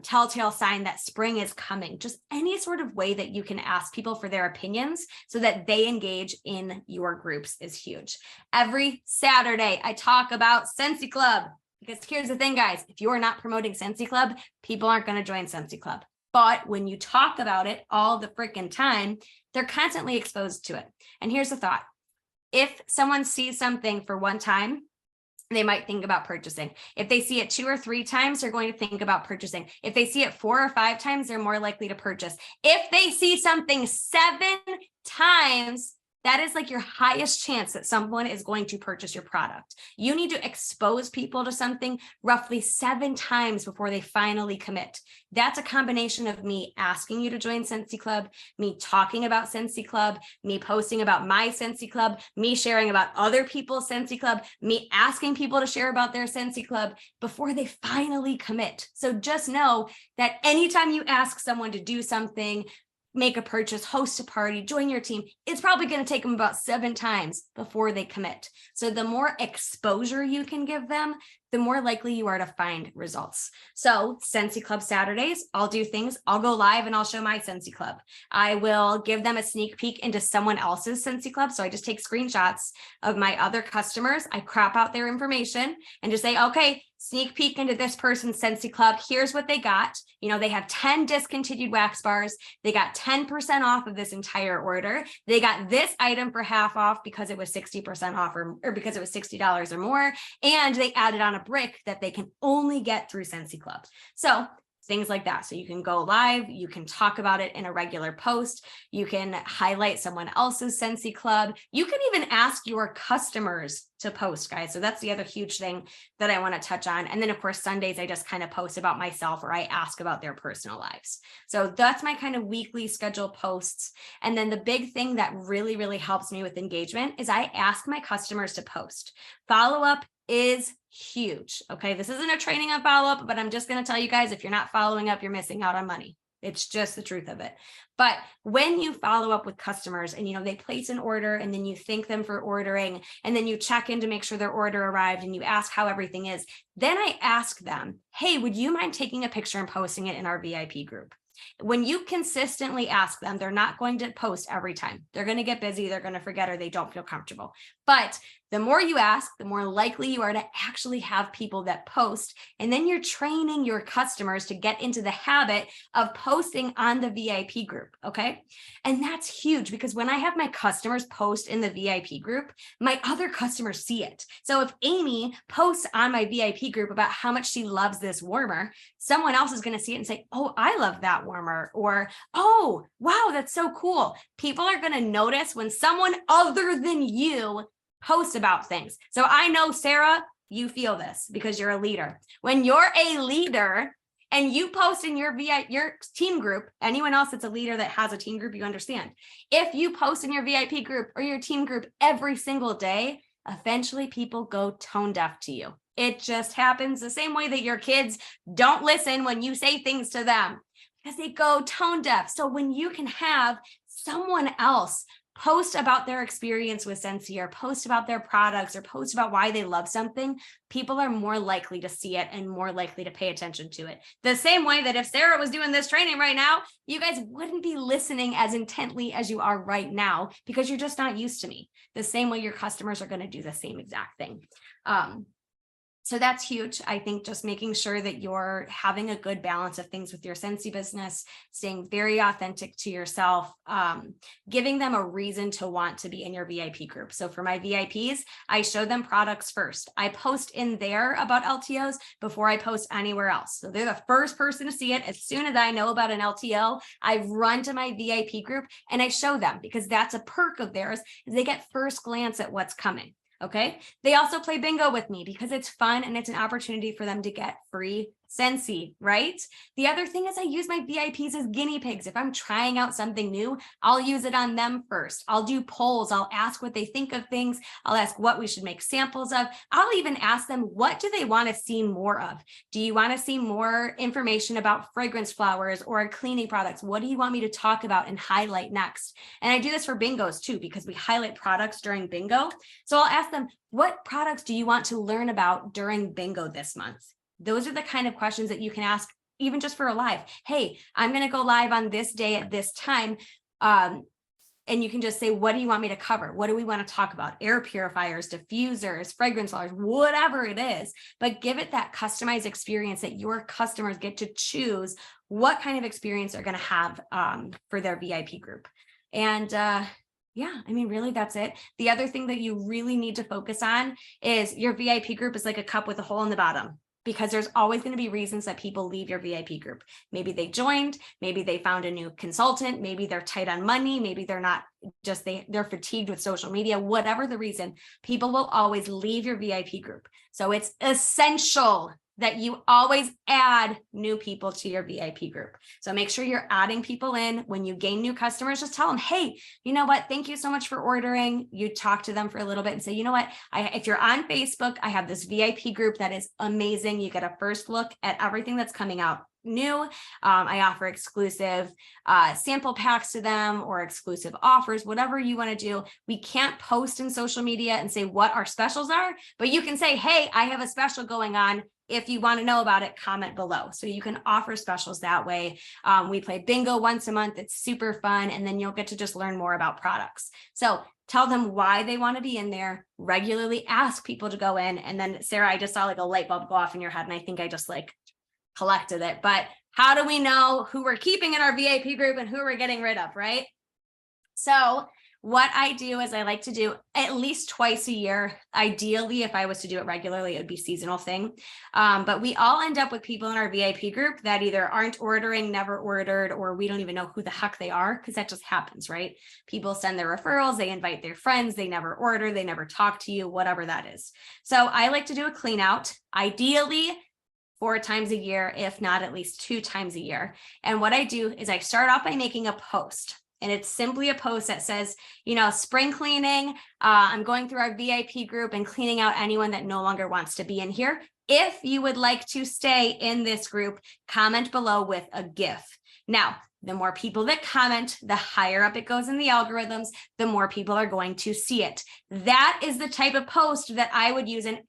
telltale sign that spring is coming? Just any sort of way that you can ask people for their opinions so that they engage in your groups is huge. Every Saturday, I talk about Scentsy Club. Because here's the thing, guys, if you are not promoting Scentsy Club, people aren't going to join Scentsy Club. But when you talk about it all the freaking time, they're constantly exposed to it. And here's the thought. If someone sees something for one time, they might think about purchasing. If they see it 2 or 3 times, they're going to think about purchasing. If they see it 4 or 5 times, they're more likely to purchase. If they see something 7 times, that is like your highest chance that someone is going to purchase your product. You need to expose people to something roughly 7 times before they finally commit. That's a combination of me asking you to join Scentsy Club, me talking about Scentsy Club, me posting about my Scentsy Club, me sharing about other people's Scentsy Club, me asking people to share about their Scentsy Club before they finally commit. So just know that anytime you ask someone to do something, make a purchase, host a party, join your team, it's probably going to take them about 7 times before they commit. So the more exposure you can give them, the more likely you are to find results. So Scentsy Club Saturdays, I'll do things. I'll go live and I'll show my Scentsy Club. I will give them a sneak peek into someone else's Scentsy Club. So I just take screenshots of my other customers. I crop out their information and just say, okay, sneak peek into this person's Scentsy Club. Here's what they got. You know, they have 10 discontinued wax bars. They got 10% off of this entire order. They got this item for half off because it was 60% off or because it was $60 or more. And they added on a brick that they can only get through Scentsy Club. So things like that. So you can go live, you can talk about it in a regular post, you can highlight someone else's Scentsy Club, you can even ask your customers to post, guys. So that's the other huge thing that I want to touch on. And then of course, Sundays, I just kind of post about myself or I ask about their personal lives. So that's my kind of weekly schedule posts. And then the big thing that really, really helps me with engagement is I ask my customers to post. Follow up is huge. Okay. This isn't a training on follow up, but I'm just going to tell you guys, if you're not following up, you're missing out on money. It's just the truth of it. But when you follow up with customers and, you know, they place an order and then you thank them for ordering and then you check in to make sure their order arrived and you ask how everything is, then I ask them, hey, would you mind taking a picture and posting it in our VIP group? When you consistently ask them, they're not going to post every time. They're going to get busy, they're going to forget, or they don't feel comfortable. But the more you ask, the more likely you are to actually have people that post. And then you're training your customers to get into the habit of posting on the VIP group. Okay. And that's huge because when I have my customers post in the VIP group, my other customers see it. So if Amy posts on my VIP group about how much she loves this warmer, someone else is going to see it and say, oh, I love that warmer. Or, oh, wow, that's so cool. People are going to notice when someone other than you post about things. So I know, Sarah, you feel this because you're a leader. When you're a leader and you post in your team group, anyone else that's a leader that has a team group, you understand. If you post in your VIP group or your team group every single day, eventually people go tone deaf to you. It just happens the same way that your kids don't listen when you say things to them because they go tone deaf. So when you can have someone else post about their experience with Scentsy or post about their products or post about why they love something, people are more likely to see it and more likely to pay attention to it. The same way that if Sarah was doing this training right now, you guys wouldn't be listening as intently as you are right now because you're just not used to me. The same way your customers are going to do the same exact thing. So that's huge. I think just making sure that you're having a good balance of things with your Scentsy business, staying very authentic to yourself, giving them a reason to want to be in your VIP group. So for my VIPs, I show them products first. I post in there about LTOs before I post anywhere else. So they're the first person to see it. As soon as I know about an LTO, I run to my VIP group and I show them because that's a perk of theirs, is they get first glance at what's coming. Okay. They also play bingo with me because it's fun and it's an opportunity for them to get free Scentsy, right? The other thing is I use my VIPs as guinea pigs. If I'm trying out something new, I'll use it on them first. I'll do polls. I'll ask what they think of things. I'll ask what we should make samples of. I'll even ask them, what do they want to see more of? Do you want to see more information about fragrance flowers or cleaning products? What do you want me to talk about and highlight next? And I do this for bingos too, because we highlight products during bingo. So I'll ask them, what products do you want to learn about during bingo this month? Those are the kind of questions that you can ask even just for a live. Hey, I'm going to go live on this day at this time. And you can just say, what do you want me to cover? What do we want to talk about? Air purifiers, diffusers, fragrance flowers, whatever it is, but give it that customized experience that your customers get to choose what kind of experience they're going to have for their VIP group. And yeah, I mean, really, that's it. The other thing that you really need to focus on is your VIP group is like a cup with a hole in the bottom, because there's always going to be reasons that people leave your VIP group. Maybe they joined, maybe they found a new consultant, maybe they're tight on money, maybe they're not just, they're fatigued with social media, whatever the reason, people will always leave your VIP group. So it's essential that you always add new people to your VIP group. So make sure you're adding people in. When you gain new customers, just tell them, hey, you know what? Thank you so much for ordering. You talk to them for a little bit and say, you know what? If you're on Facebook, I have this VIP group that is amazing. You get a first look at everything that's coming out new. I offer exclusive sample packs to them or exclusive offers, whatever you want to do. We can't post in social media and say what our specials are, but you can say, hey, I have a special going on. if you want to know about it, comment below. So you can offer specials that way. We play bingo once a month. It's super fun. And then you'll get to just learn more about products. So tell them why they want to be in there, regularly ask people to go in. And then Sarah, I just saw like a light bulb go off in your head. And I think I just like collected it. But how do we know who we're keeping in our VIP group and who we're getting rid of, right? So what I do is I like to do at least twice a year. Ideally, if I was to do it regularly, it would be seasonal thing. But we all end up with people in our VIP group that either aren't ordering, never ordered, or we don't even know who the heck they are, because that just happens, right? People send their referrals, they invite their friends, they never order, they never talk to you, whatever that is. So I like to do a clean out, ideally 4 times a year, if not at least 2 times a year. And what I do is I start off by making a post. And it's simply a post that says, you know, spring cleaning. I'm going through our VIP group and cleaning out anyone that no longer wants to be in here. If you would like to stay in this group, comment below with a GIF. Now, the more people that comment, the higher up it goes in the algorithms, the more people are going to see it. That is the type of post that I would use an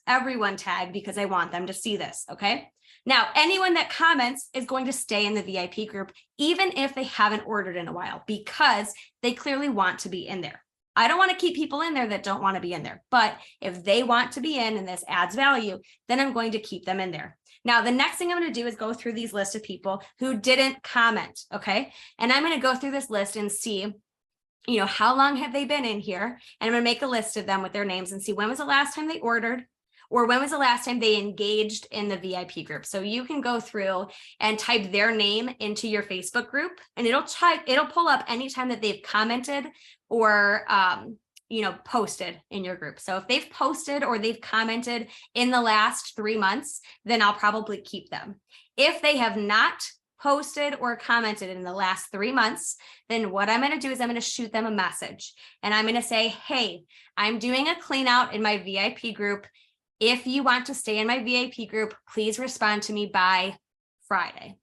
@everyone tag, because I want them to see this, okay? Now, anyone that comments is going to stay in the VIP group, even if they haven't ordered in a while, because they clearly want to be in there. I don't want to keep people in there that don't want to be in there, but if they want to be in and this adds value, then I'm going to keep them in there. Now, the next thing I'm going to do is go through these lists of people who didn't comment, okay? And I'm going to go through this list and see, you know, how long have they been in here? And I'm going to make a list of them with their names and see when was the last time they ordered, or when was the last time they engaged in the VIP group. So you can go through and type their name into your Facebook group, and it'll pull up anytime that they've commented or you know, posted in your group. So if they've posted or they've commented in the last 3 months, then I'll probably keep them. If they have not posted or commented in the last 3 months, then what I'm going to do is I'm going to shoot them a message, and I'm going to say, hey, I'm doing a clean out in my VIP group. If you want to stay in my VIP group, please respond to me by Friday.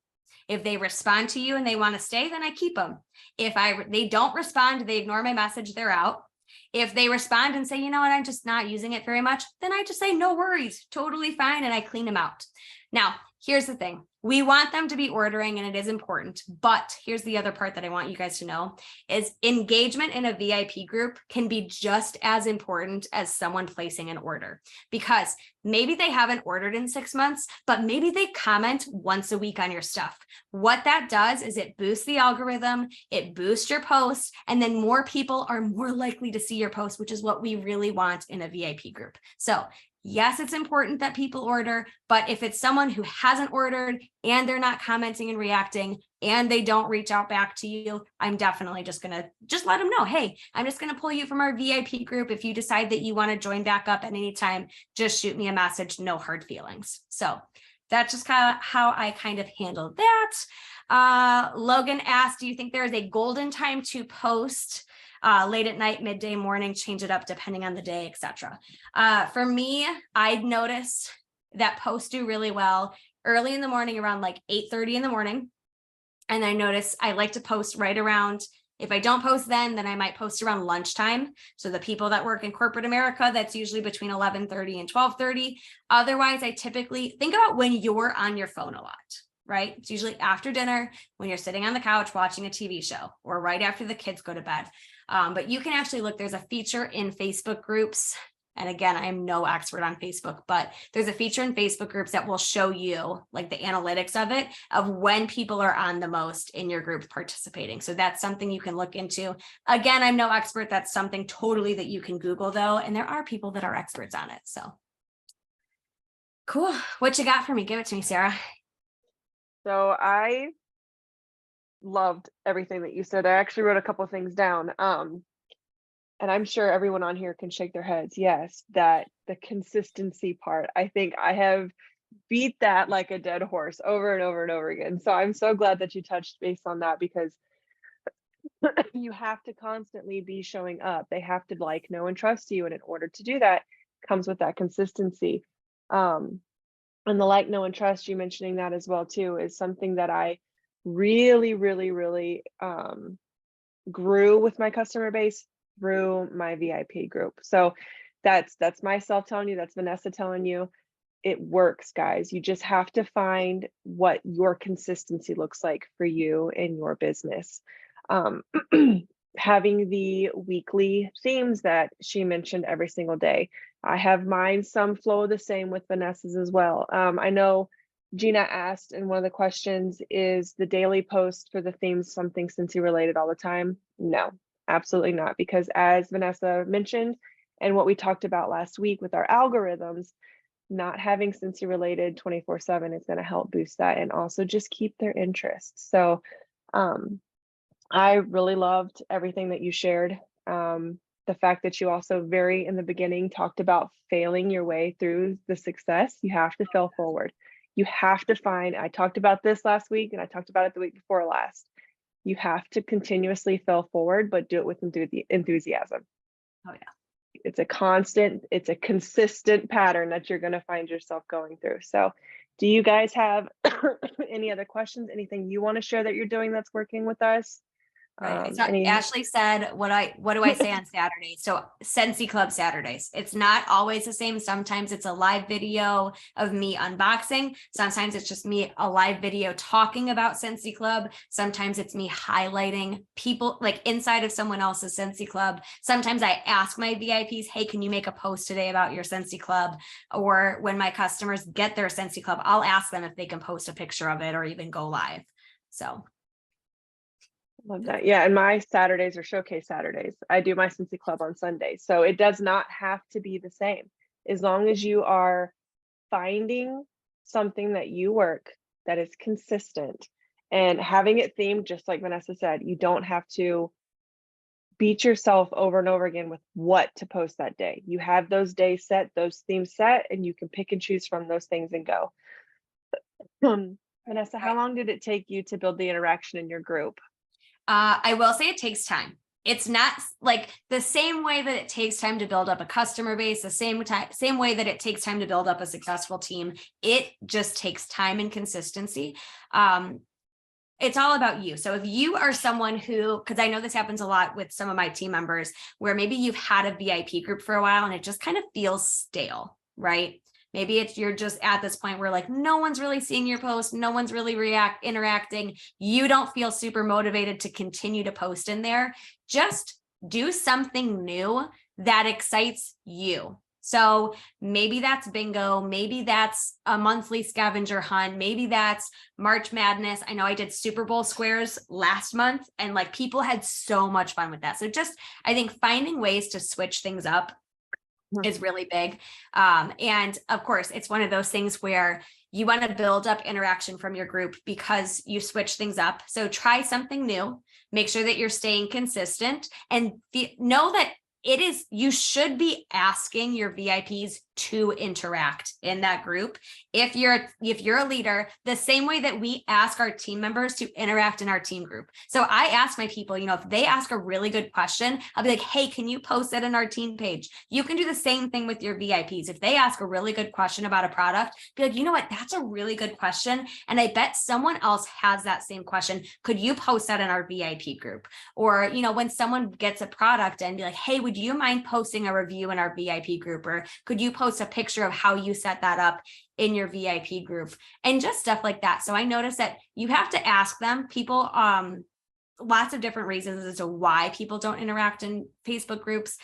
If they respond to you and they want to stay, then I keep them. If they don't respond, they ignore my message, they're out. If they respond and say, you know what, I'm just not using it very much, then I just say, no worries, totally fine, and I clean them out. Now, here's the thing. We want them to be ordering, and it is important, but here's the other part that I want you guys to know is engagement in a VIP group can be just as important as someone placing an order, because maybe they haven't ordered in 6 months, but maybe they comment once a week on your stuff. What that does is it boosts the algorithm, it boosts your post, and then more people are more likely to see your post, which is what we really want in a VIP group. So yes, it's important that people order, but if it's someone who hasn't ordered and they're not commenting and reacting and they don't reach out back to you, I'm definitely just going to let them know, hey, I'm just going to pull you from our VIP group. If you decide that you want to join back up at any time, just shoot me a message, no hard feelings. So that's just kind of how I kind of handle that. Logan asked, do you think there is a golden time to post? Late at night, midday, morning, change it up depending on the day, etc. For me, I'd noticed that posts do really well early in the morning, around like 8:30 in the morning. And I notice I like to post right around, if I don't post then I might post around lunchtime. So the people that work in corporate America, that's usually between 11:30 and 12:30. Otherwise, I typically think about when you're on your phone a lot. Right? It's usually after dinner when you're sitting on the couch watching a TV show, or right after the kids go to bed. But you can actually look, there's a feature in Facebook groups. And again, I'm no expert on Facebook, but there's a feature in Facebook groups that will show you like the analytics of it, of when people are on the most in your group participating. So that's something you can look into. Again, I'm no expert. That's something totally that you can Google though. And there are people that are experts on it. So cool. What you got for me? Give it to me, Sarah. So I loved everything that you said. I actually wrote a couple things down. And I'm sure everyone on here can shake their heads. Yes, that the consistency part. I think I have beat that like a dead horse over and over and over again. So I'm so glad that you touched base on that, because you have to constantly be showing up. They have to like, know, and trust you. And in order to do that comes with that consistency. And the like, know, and trust, you mentioning that as well too, is something that I really grew with my customer base through my VIP group. So that's myself telling you, that's Vanessa telling you. it works, guys. You just have to find what your consistency looks like for you and your business. Um, having the weekly themes that she mentioned every single day. I have mine, some flow the same with Vanessa's as well. I know Gina asked in one of the questions, is the daily post for the themes something Cincy related all the time? No, absolutely not. Because as Vanessa mentioned, and what we talked about last week with our algorithms, not having Cincy related 24/7 is going to help boost that and also just keep their interest. So I really loved everything that you shared. The fact that you also very in the beginning talked about failing your way through the success. You have to fail forward. You have to find, I talked about this last week and I talked about it the week before last. You have to continuously fail forward, but do it with enthusiasm. Oh yeah. It's a constant, it's a consistent pattern that you're going to find yourself going through. So do you guys have any other questions? Anything you want to share that you're doing that's working with us? Right. So Ashley said, what do I say on Saturdays? So Scentsy Club Saturdays. It's not always the same. Sometimes it's a live video of me unboxing. Sometimes it's just me, a live video talking about Scentsy Club. Sometimes it's me highlighting people like inside of someone else's Scentsy Club. Sometimes I ask my VIPs, hey, can you make a post today about your Scentsy Club? Or when my customers get their Scentsy Club, I'll ask them if they can post a picture of it or even go live. So love that. Yeah, and my Saturdays are showcase Saturdays. I do my Cincy Club on Sundays. So it does not have to be the same. As long as you are finding something that you work that is consistent and having it themed, just like Vanessa said, you don't have to beat yourself over and over again with what to post that day. You have those days set, those themes set, and you can pick and choose from those things and go. Vanessa, how long did it take you to build the interaction in your group? I will say it takes time. It's not like the same way that it takes time to build up a customer base, the same way that it takes time to build up a successful team. It just takes time and consistency. It's all about you. So if you are someone who, because I know this happens a lot with some of my team members, where maybe you've had a VIP group for a while and it just kind of feels stale, right? Maybe it's you're just at this point where like no one's really seeing your post, no one's really interacting. You don't feel super motivated to continue to post in there. Just do something new that excites you. So maybe that's bingo, maybe that's a monthly scavenger hunt, maybe that's March Madness. I know I did Super Bowl squares last month and like people had so much fun with that. So just I think finding ways to switch things up is really big. And of course, it's one of those things where you want to build up interaction from your group because you switch things up. So try something new, make sure that you're staying consistent and know that you should be asking your VIPs to interact in that group. If you're a leader, the same way that we ask our team members to interact in our team group. So I ask my people, if they ask a really good question, I'll be like, hey, can you post that in our team page? You can do the same thing with your VIPs. If they ask a really good question about a product, be like, you know what, that's a really good question. And I bet someone else has that same question. Could you post that in our VIP group? Or, when someone gets a product and be like, hey, would you mind posting a review in our VIP group? Or could you post a picture of how you set that up in your VIP group and just stuff like that. So I noticed that you have to ask them, people, lots of different reasons as to why people don't interact in Facebook groups.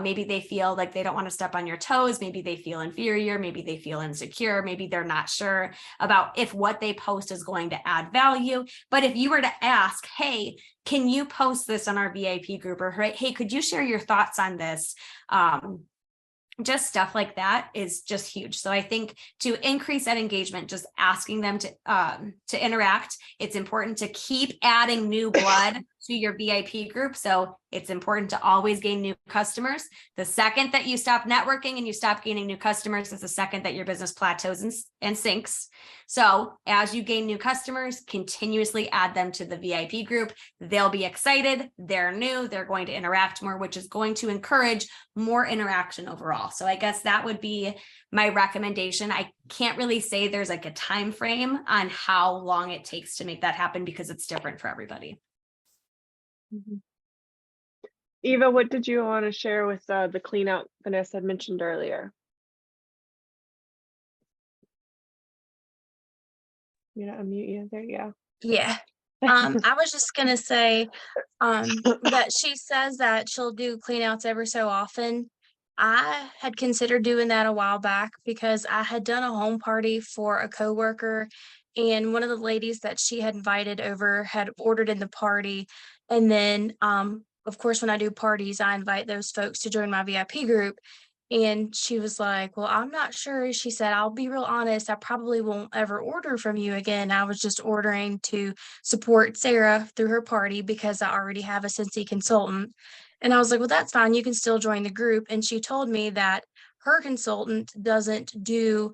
Maybe they feel like they don't want to step on your toes. Maybe they feel inferior. Maybe they feel insecure. Maybe they're not sure about if what they post is going to add value. But if you were to ask, hey, can you post this on our VIP group? Or hey, could you share your thoughts on this? Just stuff like that is just huge. So I think to increase that engagement, just asking them to interact, it's important to keep adding new blood to your VIP group. So it's important to always gain new customers. The second that you stop networking and you stop gaining new customers is the second that your business plateaus and sinks. So as you gain new customers, continuously add them to the VIP group. They'll be excited. They're new. They're going to interact more, which is going to encourage more interaction overall. So I guess that would be my recommendation. I can't really say there's like a time frame on how long it takes to make that happen because it's different for everybody. Mm-hmm. Eva, what did you want to share with the clean out Vanessa had mentioned earlier? You know, unmute you. There you go. Yeah. I was just gonna say, that she says that she'll do clean outs every so often. I had considered doing that a while back because I had done a home party for a coworker, and one of the ladies that she had invited over had ordered in the party. And then, of course, when I do parties, I invite those folks to join my VIP group. And she was like, "Well, I'm not sure." She said, "I'll be real honest, I probably won't ever order from you again. I was just ordering to support Sarah through her party because I already have a Scentsy consultant." And I was like, "Well, that's fine. You can still join the group." And she told me that her consultant doesn't do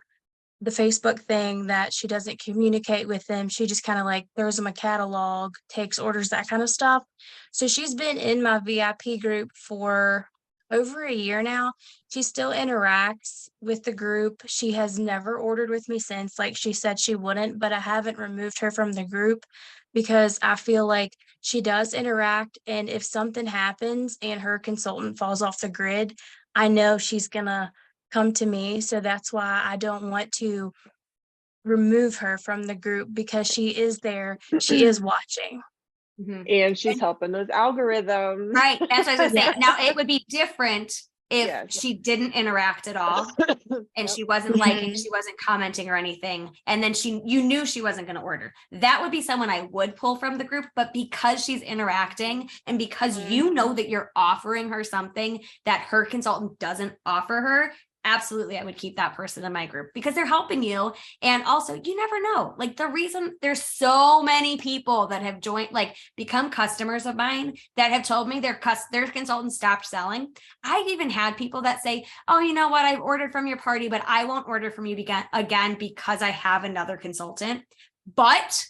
the Facebook thing, that she doesn't communicate with them. She just kind of like throws them a catalog, takes orders, that kind of stuff. So she's been in my VIP group for over a year now. She still interacts with the group. She has never ordered with me since, like she said she wouldn't, but I haven't removed her from the group because I feel like she does interact. And if something happens and her consultant falls off the grid, I know she's gonna come to me. So that's why I don't want to remove her from the group, because she is there. She is watching. And she's helping those algorithms. Right. That's what I was gonna say. Yes. Now, it would be different if Yes. she didn't interact at all and Yep. she wasn't liking, Mhm. she wasn't commenting or anything. And then you knew she wasn't going to order. That would be someone I would pull from the group. But because she's interacting and because you know that you're offering her something that her consultant doesn't offer her, absolutely, I would keep that person in my group because they're helping you. And also, you never know. Like, the reason there's so many people that have joined, like become customers of mine, that have told me their consultant stopped selling. I've even had people that say, "Oh, you know what? I've ordered from your party, but I won't order from you again because I have another consultant." But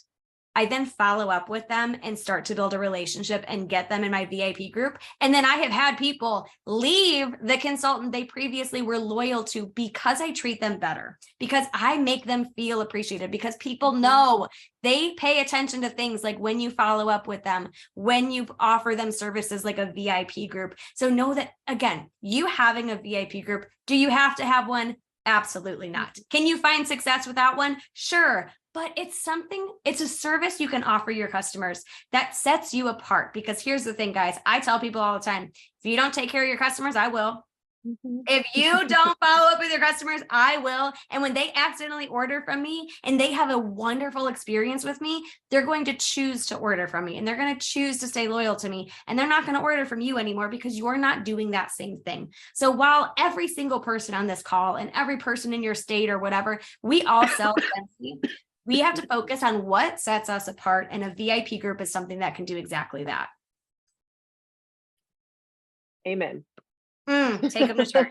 I then follow up with them and start to build a relationship and get them in my VIP group. And then I have had people leave the consultant they previously were loyal to because I treat them better, because I make them feel appreciated, because people know they pay attention to things like when you follow up with them, when you offer them services like a VIP group. So know that, again, you having a VIP group, do you have to have one? Absolutely not. Can you find success without one? Sure. But it's a service you can offer your customers that sets you apart. Because here's the thing, guys, I tell people all the time, if you don't take care of your customers, I will. If you don't follow up with your customers, I will. And when they accidentally order from me and they have a wonderful experience with me, they're going to choose to order from me and they're going to choose to stay loyal to me. And they're not going to order from you anymore because you're not doing that same thing. So while every single person on this call and every person in your state or whatever, we all sell Scentsy, we have to focus on what sets us apart. And a VIP group is something that can do exactly that. Amen. Take them to church.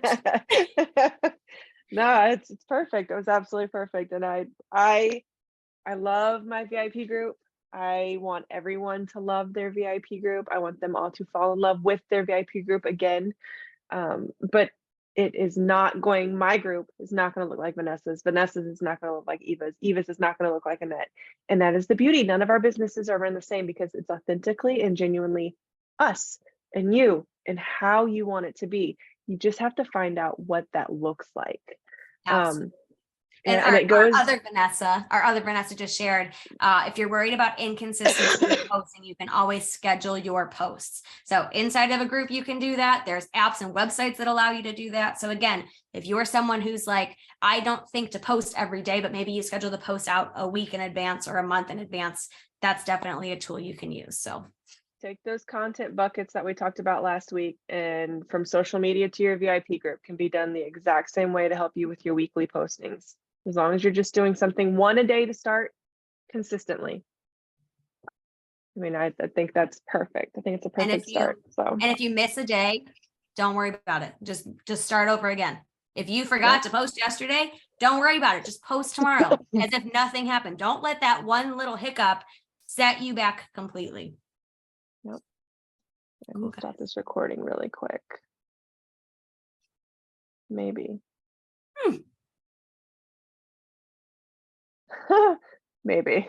No, it's perfect. It was absolutely perfect. And I love my VIP group. I want everyone to love their VIP group. I want them all to fall in love with their VIP group again. But my group is not going to look like Vanessa's. Vanessa's is not going to look like Eva's. Eva's is not going to look like Annette. And that is the beauty. None of our businesses are run the same because it's authentically and genuinely us and you and how you want it to be. You just have to find out what that looks like. Absolutely. And our, it goes. our other Vanessa just shared, if you're worried about inconsistency with posting, you can always schedule your posts. So inside of a group, you can do that. There's apps and websites that allow you to do that. So again, if you're someone who's like, I don't think to post every day, but maybe you schedule the post out a week in advance or a month in advance, that's definitely a tool you can use. So take those content buckets that we talked about last week, and from social media to your VIP group can be done the exact same way to help you with your weekly postings. As long as you're just doing something one a day to start consistently. I mean, I think that's perfect. I think it's a perfect start. So, and if you miss a day, don't worry about it. Just start over again. If you forgot to post yesterday, don't worry about it. Just post tomorrow as if nothing happened. Don't let that one little hiccup set you back completely. Yep. Let me stop this recording really quick. Maybe. Maybe.